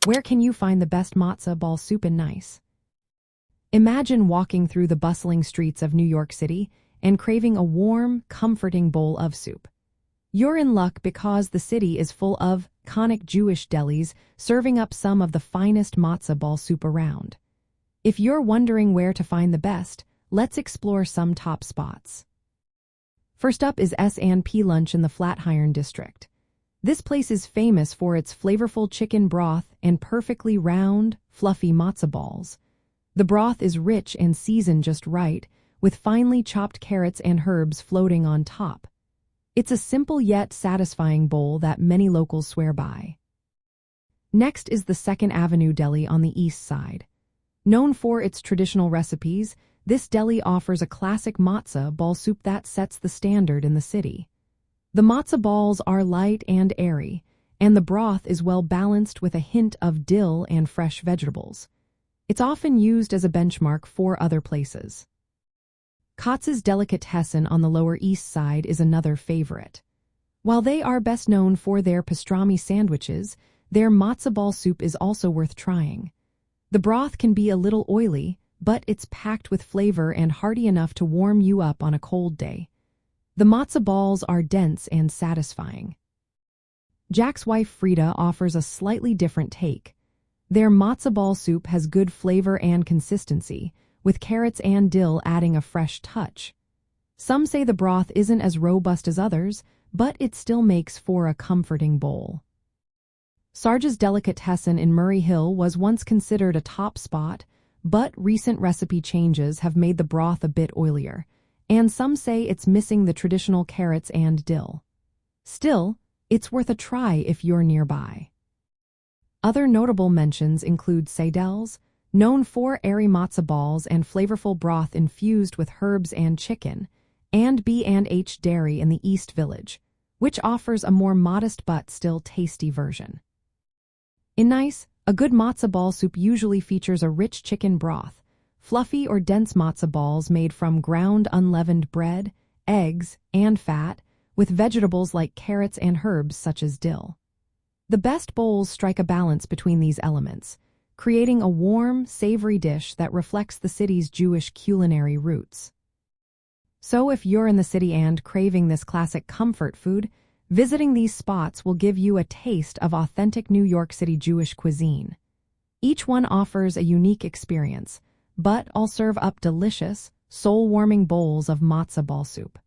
Where can you find the best matzo ball soup in NYC? Imagine walking through the bustling streets of New York City and craving a warm, comforting bowl of soup. You're in luck because the city is full of iconic Jewish delis serving up some of the finest matzo ball soup around. If you're wondering where to find the best, let's explore some top spots. First up is S&P Lunch in the Flatiron District. This place is famous for its flavorful chicken broth and perfectly round, fluffy matzo balls. The broth is rich and seasoned just right, with finely chopped carrots and herbs floating on top. It's a simple yet satisfying bowl that many locals swear by. Next is the 2nd Avenue Deli on the east side. Known for its traditional recipes, this deli offers a classic matzo ball soup that sets the standard in the city. The matzo balls are light and airy, and the broth is well balanced with a hint of dill and fresh vegetables. It's often used as a benchmark for other places. Katz's Delicatessen on the Lower East Side is another favorite. While they are best known for their pastrami sandwiches, their matzo ball soup is also worth trying. The broth can be a little oily, but it's packed with flavor and hearty enough to warm you up on a cold day. The matzo balls are dense and satisfying. Jack's wife Frida offers a slightly different take. Their matzo ball soup has good flavor and consistency, with carrots and dill adding a fresh touch. Some say the broth isn't as robust as others, but it still makes for a comforting bowl. Sarge's Delicatessen in Murray Hill was once considered a top spot, but recent recipe changes have made the broth a bit oilier, and some say it's missing the traditional carrots and dill. Still, it's worth a try if you're nearby. Other notable mentions include Seidel's, known for airy matzo balls and flavorful broth infused with herbs and chicken, and B&H Dairy in the East Village, which offers a more modest but still tasty version. In NYC, a good matzo ball soup usually features a rich chicken broth, fluffy or dense matzo balls made from ground unleavened bread, eggs, and fat, with vegetables like carrots and herbs such as dill. The best bowls strike a balance between these elements, creating a warm, savory dish that reflects the city's Jewish culinary roots. So if you're in the city and craving this classic comfort food, visiting these spots will give you a taste of authentic New York City Jewish cuisine. Each one offers a unique experience, but all serve up delicious, soul-warming bowls of matzo ball soup.